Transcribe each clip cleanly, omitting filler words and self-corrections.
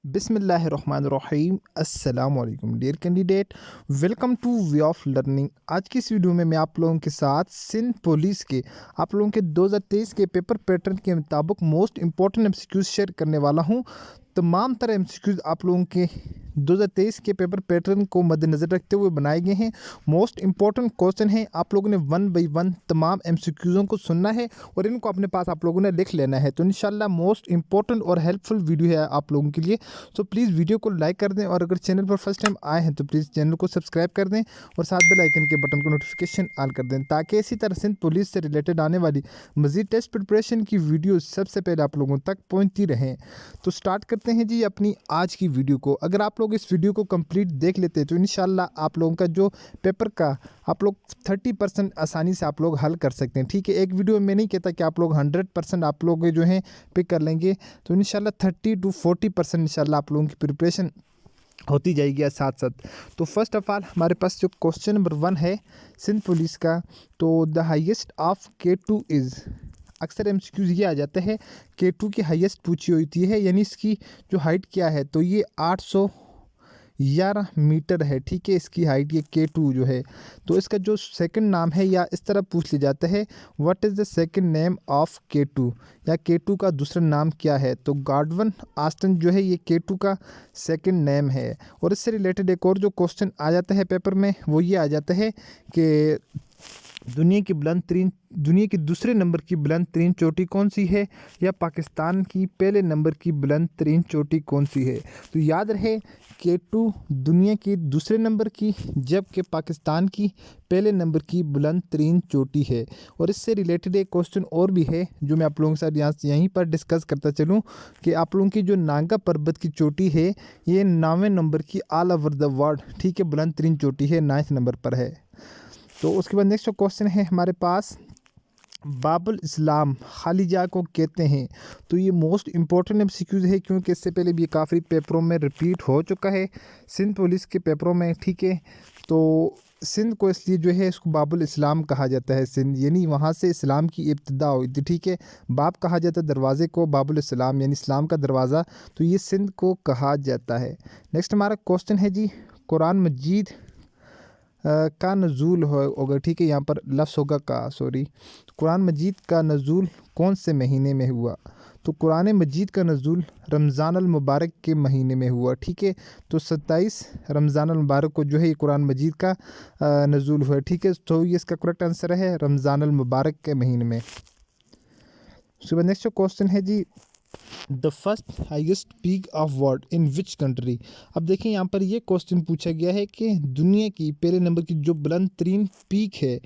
बिस्मिल्लाहिर्रहमानिर्रहीम अस्सलाम वालेकुम dear candidate. Welcome to way of learning. आज की इस वीडियो में मैं आप लोगों के साथ सिंध पुलिस के आप लोगों के 2023 के पेपर पैटर्न के मुताबिक मोस्ट इंपॉर्टेंट एमसीक्यूज शेयर करने वाला हूं। तमाम तरह एमसीक्यूज आप लोगों के 2023 के पेपर पैटर्न को मद्देनज़र रखते हुए बनाए गए हैं। मोस्ट इंपॉर्टेंट क्वेश्चन है, आप लोगों ने 1 बाई 1 तमाम एमसीक्यूज़ों को सुनना है और इनको अपने पास आप लोगों ने लिख लेना है। तो इंशाल्लाह मोस्ट इंपॉर्टेंट और हेल्पफुल वीडियो है आप लोगों के लिए। सो प्लीज़ वीडियो को लाइक कर दें और अगर चैनल पर फर्स्ट टाइम आए हैं तो प्लीज़ चैनल को सब्सक्राइब कर दें और साथ बेल आइकन के बटन को नोटिफिकेशन ऑन कर दें, ताकि इसी तरह सिंध पुलिस से रिलेटेड आने वाली मज़ीद टेस्ट प्रिपरेशन की वीडियो सबसे पहले आप लोगों तक पहुँचती रहें। तो स्टार्ट करते हैं जी अपनी आज की वीडियो को। अगर आप लोग इस वीडियो को कंप्लीट देख लेते हैं तो इंशाल्लाह आप लोगों का जो पेपर का आप लोग 30% आसानी से आप लोग हल कर सकते हैं। ठीक है, एक वीडियो में नहीं कहता कि आप लोग 100% आप लोग जो हैं पिक कर लेंगे, तो इंशाल्लाह 30 to 40% इंशाल्लाह आप लोगों की प्रिपरेशन होती जाएगी साथ साथ। तो फर्स्ट ऑफ ऑल हमारे पास जो क्वेश्चन नंबर 1 है सिंध पुलिस का, तो the highest of K2 is, अक्सर एमसीक्यूज ये आ जाता है K2 की हाईएस्ट पूछी होती है, यानी इसकी जो हाइट क्या है, तो ये 811 मीटर है। ठीक है, इसकी हाइट ये K2 जो है। तो इसका जो सेकंड नाम है, या इस तरह पूछ लिया जाता है what is the second name of K2, या K2 का दूसरा नाम क्या है, तो गॉडवन आस्टन जो है ये K2 का सेकंड नेम है। और इससे रिलेटेड एक और जो क्वेश्चन आ जाता है पेपर में वो ये आ जाता है कि दुनिया की दूसरे नंबर की बुलंद तरीन चोटी कौन सी है, या पाकिस्तान की पहले नंबर की बुलंद तरीन चोटी कौन सी है। तो याद रहे K2 दुनिया की दूसरे नंबर की, जबकि पाकिस्तान की पहले नंबर की बुलंद तरीन चोटी है। और इससे रिलेटेड एक क्वेश्चन और भी है जो मैं आप लोगों के साथ यहीं पर डिस्कस करता चलूँ कि आप लोगों की जो नांगा पर्वत की चोटी है ये 9वें नंबर की ऑल ओवर द वर्ल्ड, ठीक है, बुलंद तरीन चोटी है, 9th नंबर पर है। तो उसके बाद नेक्स्ट क्वेश्चन है हमारे पास, बाबुल इस्लाम खाली जगह को कहते हैं। तो ये मोस्ट इंपॉर्टेंट एमसीक्यूज है, क्योंकि इससे पहले भी ये काफ़ी पेपरों में रिपीट हो चुका है सिंध पुलिस के पेपरों में। ठीक है, तो सिंध को इसलिए जो है इसको बाबुल इस्लाम कहा जाता है, सिंध यानी वहाँ से इस्लाम की इब्तिदा हुई थी। ठीक है, बाब कहा जाता है दरवाज़े को, बाबुल इस्लाम यानी इस्लाम का दरवाज़ा, तो ये सिंध को कहा जाता है। नेक्स्ट हमारा क्वेश्चन है जी, कुरान मजीद का नज़ूल होगा। ठीक है, यहाँ पर लफ्ज़ होगा का, सॉरी, कुरान मजीद का नज़ूल कौन से महीने में हुआ, तो कुरान मजीद का नज़ूल रमज़ान अल मुबारक के महीने में हुआ। ठीक है, तो 27 रमज़ान अल मुबारक को जो है ये कुरान मजीद का नज़ूल हुआ। ठीक है, तो ये इसका करेक्ट आंसर है रमज़ान अल मुबारक के महीने में। उसके बाद नेक्स्ट क्वेश्चन है जी, the first highest peak of world in which country. अब देखिए यहाँ पर ये क्वेश्चन पूछा गया है कि दुनिया की पहले नंबर की जो बुलंद तरीन पीक है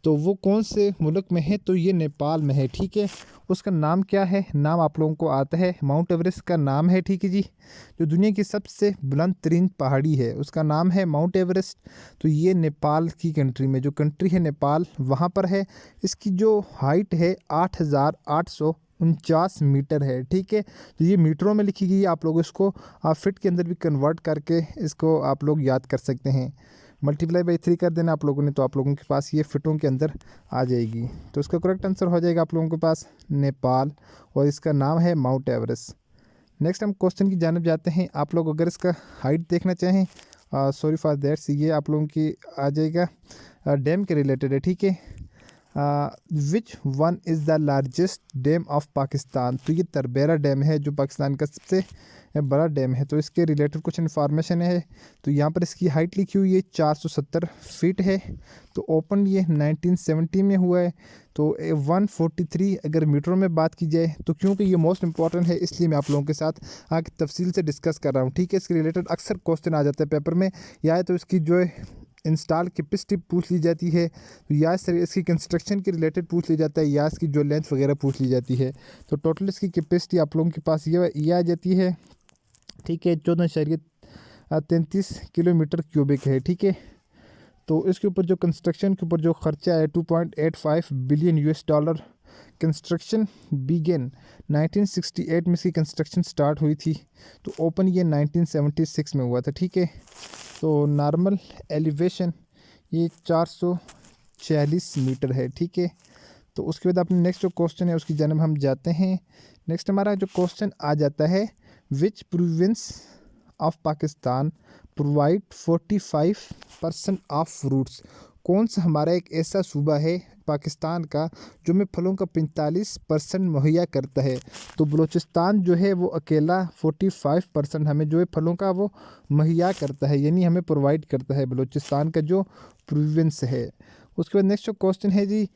तो वो कौन से मुल्क में है, तो ये नेपाल में है। ठीक है, उसका नाम क्या है, नाम आप लोगों को आता है माउंट एवरेस्ट का नाम है। ठीक है जी, जो दुनिया की सबसे बुलंद तरीन पहाड़ी है उसका नाम है माउंट एवरेस्ट। तो ये नेपाल की कंट्री में, जो कंट्री है नेपाल, वहाँ पर है। इसकी जो हाइट है 8,849 मीटर है। ठीक है, तो ये मीटरों में लिखी गई है, आप लोग इसको आप फिट के अंदर भी कन्वर्ट करके इसको आप लोग याद कर सकते हैं। मल्टीप्लाई बाई 3 कर देना आप लोगों ने, तो आप लोगों के पास ये फिटों के अंदर आ जाएगी। तो इसका करेक्ट आंसर हो जाएगा आप लोगों के पास नेपाल, और इसका नाम है माउंट एवरेस्ट। नेक्स्ट हम क्वेश्चन की जानब जाते हैं। आप लोग अगर इसका हाइट देखना चाहें, सॉरी फॉर दैट्स, ये आप लोगों की आ जाएगा डैम के रिलेटेड है। ठीक है, which one is the largest dam of Pakistan, तो ये तरबेरा डैम है जो पाकिस्तान का सबसे बड़ा डैम है। तो इसके रिलेटेड कुछ इन्फॉर्मेशन है। तो यहाँ पर इसकी हाइट लिखी हुई है 470 फीट है। तो ओपन ये 1970 में हुआ है। तो 143 अगर मीटरों में बात की जाए, तो क्योंकि ये मोस्ट इंपॉर्टेंट है इसलिए मैं आप लोगों के साथ आगे तफसील से डिस्कस कर रहा हूँ। ठीक है, इसके रिलेटेड अक्सर क्वेश्चन आ जाता है पेपर में, या तो इसकी जो है इंस्टॉल कैपेसिटी पूछ ली जाती है, या इसकी कंस्ट्रक्शन के रिलेटेड पूछ ली जाता है, या इसकी जो लेंथ वगैरह पूछ ली जाती है। तो टोटल इसकी कैपेसिटी आप लोगों के पास ये आ जाती है। ठीक है, 14.33 किलोमीटर क्यूबिक है। ठीक है, तो इसके ऊपर जो कंस्ट्रक्शन के ऊपर जो खर्चा है 2.85 billion US dollar. Construction began 1968 में इसकी कंस्ट्रक्शन स्टार्ट हुई थी। तो ओपन ये 1976 में हुआ था। ठीक है, तो नॉर्मल एलिवेशन ये 446 मीटर है। ठीक है, तो उसके बाद अपने नेक्स्ट जो क्वेश्चन है उसकी जानब हम जाते हैं। नेक्स्ट हमारा जो क्वेश्चन आ जाता है, विच province of Pakistan provide 45% of fruits. कौन सा हमारा एक ऐसा सूबा है पाकिस्तान का जो हमें फलों का 45% मुहैया करता है? तो बलूचिस्तान जो है वो अकेला 45% हमें जो है फलों का वो मुहैया करता है, यानी हमें प्रोवाइड करता है, बलूचिस्तान का जो प्रोविंस है। उसके बाद नेक्स्ट जो क्वेश्चन है जी,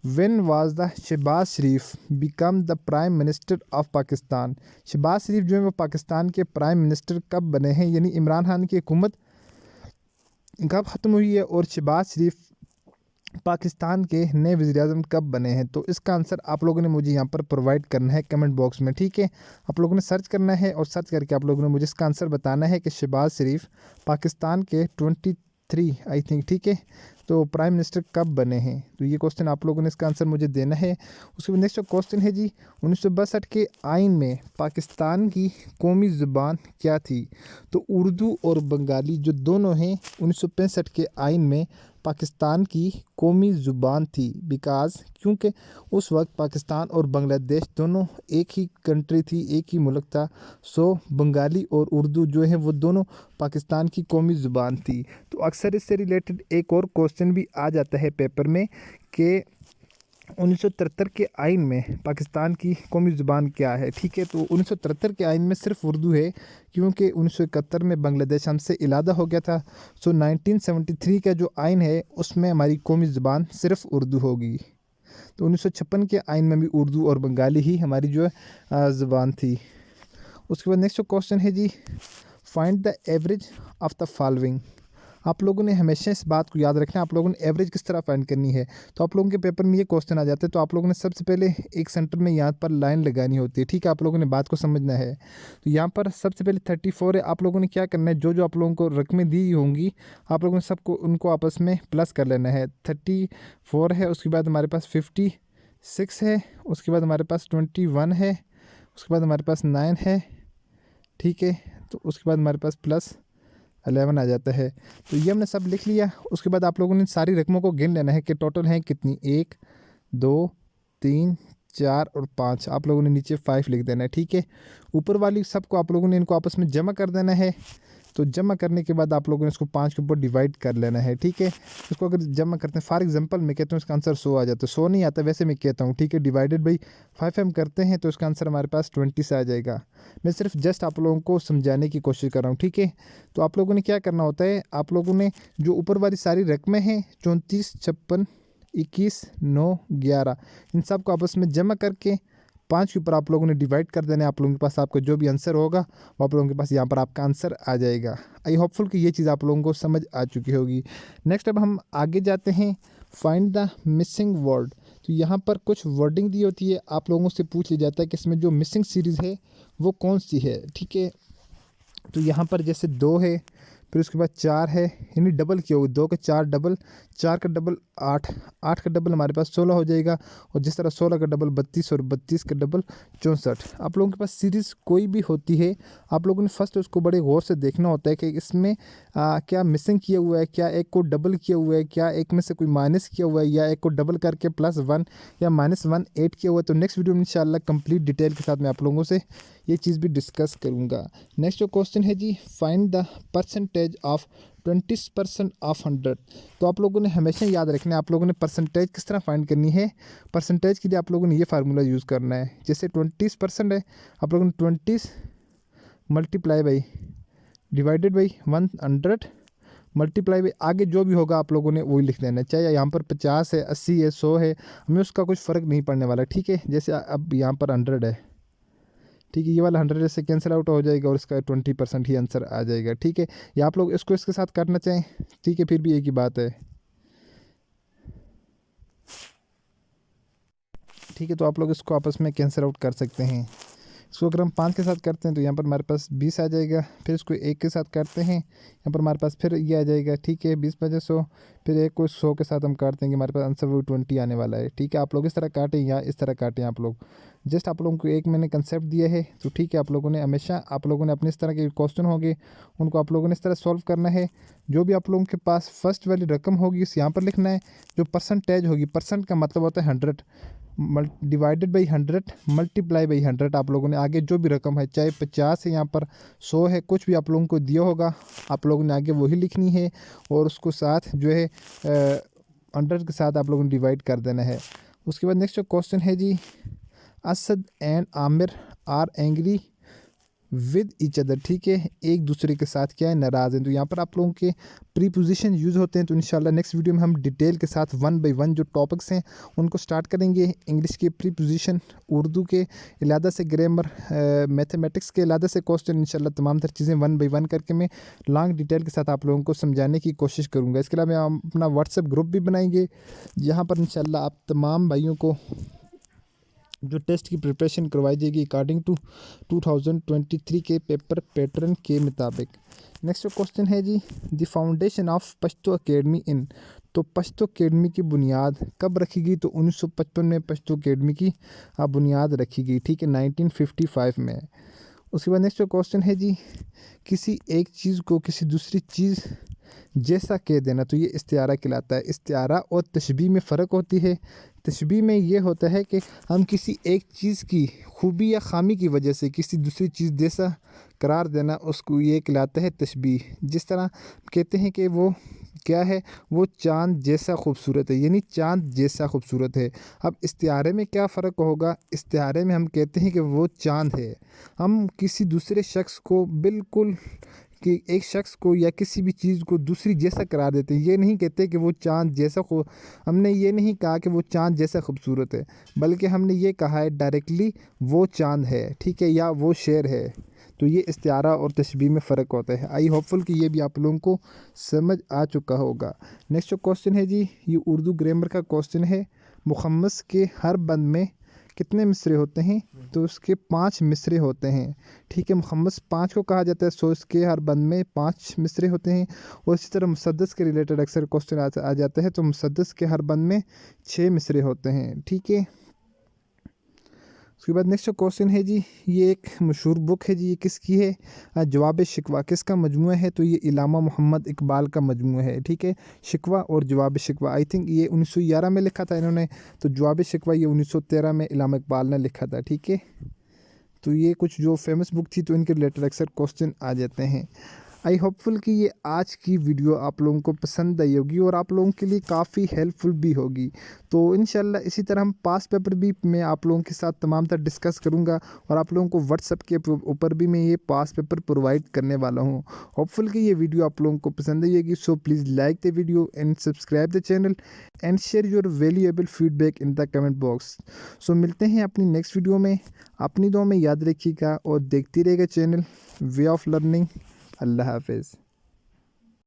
when was the Shahbaz Sharif become the prime minister of Pakistan. Shahbaz Sharif जो है वो पाकिस्तान के प्राइम मिनिस्टर कब बने हैं, यानी इमरान खान की हुकूमत कब ख़त्म हुई है और शहबाज शरीफ पाकिस्तान के नए वज़ीर-ए-आज़म कब बने हैं? तो इसका आंसर आप लोगों ने मुझे यहाँ पर प्रोवाइड करना है कमेंट बॉक्स में, ठीक है। आप लोगों ने सर्च करना है और सर्च करके आप लोगों ने मुझे इसका आंसर बताना है कि शहबाज शरीफ पाकिस्तान के 23 आई थिंक, ठीक है, तो प्राइम मिनिस्टर कब बने हैं। तो ये क्वेश्चन आप लोगों ने इसका आंसर मुझे देना है। उसके बाद नेक्स्ट क्वेश्चन है जी, 1962 के आइन में पाकिस्तान की कौमी ज़ुबान क्या थी? तो उर्दू और बंगाली जो दोनों हैं 1965 के आइन में पाकिस्तान की कौमी ज़ुबान थी, बिकॉज़ क्योंकि उस वक्त पाकिस्तान और बांग्लादेश दोनों एक ही कंट्री थी, एक ही मुल्क था। सो बंगाली और उर्दू जो है वो दोनों पाकिस्तान की कौमी ज़ुबान थी। तो अक्सर इससे रिलेटेड एक और क्वेश्चन भी आ जाता है पेपर में कि 1973 के आइन में पाकिस्तान की कौमी ज़ुबान क्या है, ठीक है। तो 1973 के आइन में सिर्फ उर्दू है, क्योंकि 1971 में बांग्लादेश हमसे इलादा हो गया था। सो 1973 का जो आइन है उसमें हमारी कौमी ज़ुबान सिर्फ उर्दू होगी। तो 1956 के आइन में भी उर्दू और बंगाली ही हमारी जो ज़ुबान थी। उसके बाद नेक्स्ट क्वेश्चन है जी, find the average of the following. आप लोगों ने हमेशा इस बात को याद रखना है, आप लोगों ने एवरेज किस तरह फाइंड करनी है। तो आप लोगों के पेपर में ये क्वेश्चन आ जाते हैं, तो आप लोगों ने सबसे पहले एक सेंटर में यहाँ पर लाइन लगानी होती है, ठीक है। आप लोगों ने बात को समझना है। तो यहाँ पर सबसे पहले 34 है, आप लोगों ने क्या करना है, जो जो आप लोगों को रकमें दी होंगी आप लोगों ने सबको उनको आपस में प्लस कर लेना है। 34 है, उसके बाद हमारे पास 56 है, उसके बाद हमारे पास 21 है, उसके बाद हमारे पास 9 है, ठीक है। तो उसके बाद हमारे पास प्लस 11 आ जाता है। तो ये हमने सब लिख लिया। उसके बाद आप लोगों ने सारी रकमों को गिन लेना है कि टोटल हैं कितनी, 1 2 3 4 और 5। आप लोगों ने नीचे 5 लिख देना है, ठीक है। ऊपर वाली सबको आप लोगों ने इनको आपस में जमा कर देना है। तो जमा करने के बाद आप लोगों ने इसको 5 के ऊपर डिवाइड कर लेना है, ठीक है। इसको अगर जमा करते हैं, फॉर एग्जांपल मैं कहता हूँ इसका आंसर 100 आ जाता है, 100 नहीं आता वैसे मैं कहता हूँ, ठीक है। डिवाइडेड बाई 5 हम करते हैं तो इसका आंसर हमारे पास 20 से आ जाएगा। मैं सिर्फ जस्ट आप लोगों को समझाने की कोशिश कर रहा हूँ, ठीक है। तो आप लोगों ने क्या करना होता है, आप लोगों ने जो ऊपर वाली सारी रकमें हैं 34 56 21 9 11 इन सब को आपस में जमा करके 5 के ऊपर आप लोगों ने डिवाइड कर देना है। आप लोगों के पास आपका जो भी आंसर होगा वो आप लोगों के पास यहाँ पर आपका आंसर आ जाएगा। आई होपफुल कि ये चीज़ आप लोगों को समझ आ चुकी होगी। नेक्स्ट अब हम आगे जाते हैं, फाइंड द मिसिंग वर्ड। तो यहाँ पर कुछ वर्डिंग दी होती है, आप लोगों से पूछ लिया जाता है कि इसमें जो मिसिंग सीरीज़ है वो कौन सी है, ठीक है। तो यहाँ पर जैसे 2 है, फिर उसके बाद 4 है, यानी डबल किया होगा, 2 का 4 डबल, 4 का डबल 8, 8 का डबल हमारे पास 16 हो जाएगा। और जिस तरह 16 का डबल 32 और 32 का डबल 64। आप लोगों के पास सीरीज़ कोई भी होती है, आप लोगों ने फर्स्ट उसको बड़े गौर से देखना होता है कि इसमें क्या मिसिंग किया हुआ है, क्या एक को डबल किया हुआ है, क्या एक में से कोई माइनस किया हुआ है, या एक को डबल करके +1 या -1 ऐड किया हुआ है। तो नेक्स्ट वीडियो में इंशाल्लाह कंप्लीट डिटेल के साथ मैं आप लोगों से ये चीज़ भी डिस्कस करूँगा। नेक्स्ट जो क्वेश्चन है जी, find the percentage of 20% of 100। तो आप लोगों ने हमेशा याद रखना है, आप लोगों ने परसेंटेज किस तरह फाइंड करनी है। परसेंटेज के लिए आप लोगों ने ये फार्मूला यूज़ करना है, जैसे 20% है, आप लोगों ने 20 multiply by divided by 100 multiply by आगे जो भी होगा आप लोगों ने वही लिख देना है। चाहे यहाँ पर 50 है, 80 है, 100 है, हमें उसका कुछ फ़र्क नहीं पड़ने वाला, ठीक है। जैसे अब यहाँ पर 100 है, ठीक है, ये वाला 100 से कैंसिल आउट हो जाएगा और इसका 20% ही आंसर आ जाएगा, ठीक है। या आप लोग इसको इसके साथ काटना चाहें, ठीक है, फिर भी एक ही बात है, ठीक है। तो आप लोग इसको आपस में कैंसिल आउट कर सकते हैं। इसको अगर हम 5 के साथ करते हैं तो यहाँ पर हमारे पास 20 आ जाएगा। फिर इसको 1 के साथ करते हैं, यहाँ पर हमारे पास फिर ये आ जाएगा, ठीक है, 20 बजे 100। फिर एक को 100 के साथ हम काटते हैं कि हमारे पास आंसर वो 20 आने वाला है, ठीक है। आप लोग इस तरह काटें या इस तरह काटें, आप लोग जस्ट आप लोगों को एक मैंने कंसेप्ट दिया है, तो ठीक है, आप लोगों ने हमेशा आप लोगों ने अपने इस तरह के क्वेश्चन होंगे उनको आप लोगों ने इस तरह सॉल्व करना है। जो भी आप लोगों के पास फर्स्ट वाली रकम होगी उस यहाँ पर लिखना है। जो परसेंटेज होगी, परसेंट का मतलब होता है 100 डिवाइडेड बाई 100 मल्टीप्लाई बाई 100। आप लोगों ने आगे जो भी रकम है, चाहे 50 है, यहाँ पर 100 है, कुछ भी आप लोगों को दिया होगा आप लोगों ने आगे वही लिखनी है और उसको साथ जो है 100 के साथ आप लोगों ने डिवाइड कर देना है। उसके बाद नेक्स्ट जो क्वेश्चन है जी, Asad and Aamir are angry with each other. ठीक है, एक दूसरे के साथ क्या है, नाराज़ हैं। तो यहाँ पर आप लोगों के प्रीपोजिशन यूज़ होते हैं। तो इंशाल्लाह नेक्स्ट वीडियो में हम डिटेल के साथ 1 बाय 1 जो टॉपिक्स हैं उनको स्टार्ट करेंगे। इंग्लिश के प्रीपोजिशन, उर्दू के इलादा से ग्रामर, मैथमेटिक्स के इलादा से क्वेश्चन, इंशाल्लाह तमाम तर चीज़ें 1 बाय 1 करके मैं लॉन्ग डिटेल के साथ आप लोगों को समझाने की कोशिश करूँगा। इसके अलावा हम अपना व्हाट्सएप ग्रुप भी बनाएंगे, जहाँ पर इंशाल्लाह आप तमाम भाइयों को जो टेस्ट की प्रिपरेशन करवाई जाएगी अकॉर्डिंग टू 2023 के पेपर पैटर्न के मुताबिक। नेक्स्ट क्वेश्चन है जी, the foundation of Pashto academy in. तो पश्तो अकेडमी की बुनियाद कब रखी गई? तो 1955 में पश्तो अकेडमी की बुनियाद रखी गई। ठीक है, 1955 में। उसके बाद नेक्स्ट क्वेश्चन है जी, किसी एक चीज़ को किसी दूसरी चीज़ जैसा कह देना, तो ये इस्तिआरा कहलाता है। इस्तिआरा और तशबीह में फ़र्क होती है। तशबीह में ये होता है कि हम किसी एक चीज़ की खूबी या ख़ामी की वजह से किसी दूसरी चीज़ जैसा करार देना, उसको ये कहलाता है तशबीह। जिस तरह कहते हैं कि वो क्या है, वो चाँद जैसा खूबसूरत है, यानी चाँद जैसा खूबसूरत है। अब इस्तिआरे में क्या फ़र्क होगा? इस्तिआरे में हम कहते हैं कि वो चाँद है। हम किसी दूसरे शख्स को बिल्कुल कि एक शख्स को या किसी भी चीज़ को दूसरी जैसा करार देते हैं। ये नहीं कहते कि वो चाँद जैसा हमने ये नहीं कहा कि वो चाँद जैसा खूबसूरत है, बल्कि हमने ये कहा है डायरेक्टली वो चाँद है, ठीक है, या वो शेर है। तो ये इस्तिआरा और तशबीह में फ़र्क होता है। आई होपफुल कि ये भी आप लोगों को समझ आ चुका होगा। नेक्स्ट जो क्वेश्चन है जी, ये उर्दू ग्रामर का क्वेश्चन है। मुखम्मस के हर बंद में कितने मिसरे होते हैं? तो उसके 5 मिसरे होते हैं। ठीक है, मुखम्मस 5 को कहा जाता है, सो इसके हर बंद में 5 मिसरे होते हैं। और इसी तरह मुसद्दस के रिलेटेड अक्सर क्वेश्चन आ जाता है, तो मुसद्दस के हर बंद में 6 मिसरे होते हैं। ठीक है, उसके बाद नेक्स्ट क्वेश्चन है जी, ये एक मशहूर बुक है जी, ये किसकी है? जवाब शिकवा किसका मजमूआ है? तो ये इलामा मोहम्मद इकबाल का मजमूआ है। ठीक है, शिकवा और जवाब शिकवा, आई थिंक ये 1911 में लिखा था इन्होंने, तो जवाब शिकवा ये 1913 में इलामा इकबाल ने लिखा था। ठीक है, तो ये कुछ जो फेमस बुक थी, तो इनके रिलेटेड अक्सर क्वेश्चन आ जाते हैं। आई होपफुल कि ये आज की वीडियो आप लोगों को पसंद आई होगी और आप लोगों के लिए काफ़ी हेल्पफुल भी होगी। तो इंशाल्लाह इसी तरह हम पास पेपर भी मैं आप लोगों के साथ तमाम तरह डिस्कस करूंगा और आप लोगों को व्हाट्सएप के ऊपर भी मैं ये पास पेपर प्रोवाइड करने वाला हूं। होपफुल कि ये वीडियो आप लोगों को पसंद आई होगी। So please like the video and subscribe the channel and share your valuable feedback in the comment box. So मिलते हैं अपनी नेक्स्ट वीडियो में। अपनी दुआ में याद रखिएगा और देखती रहेगा चैनल वे ऑफ लर्निंग। अल्लाह हाफिज़।